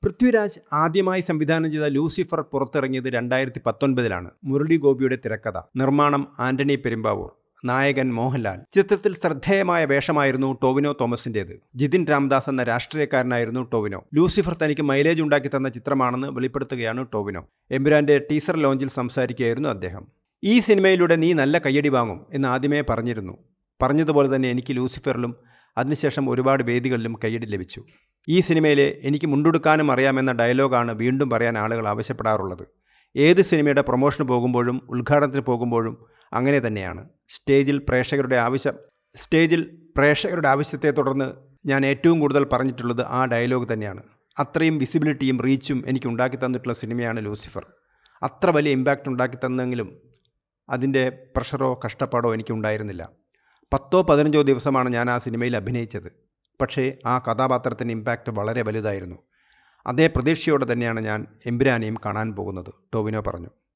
പൃഥ്വിരാജ് ആദ്യമായി സംവിധാനം ചെയ്ത ലൂസിഫർ പുറത്തിറങ്ങിയത് 2019-ലാണ്. മുരളി ഗോപിയുടെ തിരക്കഥ. നിർമ്മാണം ആന്റണി പെരുമ്പാവൂർ. നായകൻ മോഹൻലാൽ. ചിത്രത്തിൽ ശ്രദ്ധേയമായ വേഷമായിരുന്നു ടോവിനോ തോമസിന്റേത്. ജിതിൻ രാംദാസ് എന്ന രാഷ്ട്രീയക്കാരനായിരുന്നു ടോവിനോ. ലൂസിഫർ തനിക്ക് മൈലേജ് ഉണ്ടാക്കി തന്ന ചിത്രമാണെന്ന് വെളിപ്പെടുത്തുകയാണ് ടോവിനോ. എമ്പുരാന്റെ ടീസർ ലോഞ്ചിൽ സംസാരിക്കുകയായിരുന്നു അദ്ദേഹം. ഈ സിനിമയിലൂടെ നീ നല്ല കയ്യടി വാങ്ങും എന്ന് ആദ്യമേ പറഞ്ഞിരുന്നു. പറഞ്ഞതുപോലെ തന്നെ എനിക്ക് ലൂസിഫറിലും അതിനുശേഷം ഒരുപാട് വേദികളിലും കയ്യടി ലഭിച്ചു. ഈ സിനിമയിലെ എനിക്ക് മുണ്ടുടുക്കാനും അറിയാമെന്ന ഡയലോഗാണ് വീണ്ടും പറയാൻ ആളുകൾ ആവശ്യപ്പെടാറുള്ളത്. ഏത് സിനിമയുടെ പ്രൊമോഷന് പോകുമ്പോഴും ഉദ്ഘാടനത്തിന് പോകുമ്പോഴും അങ്ങനെ തന്നെയാണ്. സ്റ്റേജിൽ പ്രേക്ഷകരുടെ ആവശ്യത്തെ തുടർന്ന് ഞാൻ ഏറ്റവും കൂടുതൽ പറഞ്ഞിട്ടുള്ളത് ആ ഡയലോഗ് തന്നെയാണ്. അത്രയും വിസിബിലിറ്റിയും റീച്ചും എനിക്ക് ഉണ്ടാക്കി തന്നിട്ടുള്ള സിനിമയാണ് ലൂസിഫർ. അത്ര വലിയ ഇമ്പാക്റ്റ് ഉണ്ടാക്കി തന്നെങ്കിലും അതിൻ്റെ പ്രഷറോ കഷ്ടപ്പാടോ എനിക്കുണ്ടായിരുന്നില്ല. 10-15 ദിവസമാണ് ഞാൻ ആ സിനിമയിൽ അഭിനയിച്ചത്. പക്ഷേ ആ കഥാപാത്രത്തിൻ്റെ ഇമ്പാക്റ്റ് വളരെ വലുതായിരുന്നു. അതേ പ്രതീക്ഷയോടെ തന്നെയാണ് ഞാൻ എമ്പുരാനെയും കാണാൻ പോകുന്നത്, ടോവിനോ പറഞ്ഞു.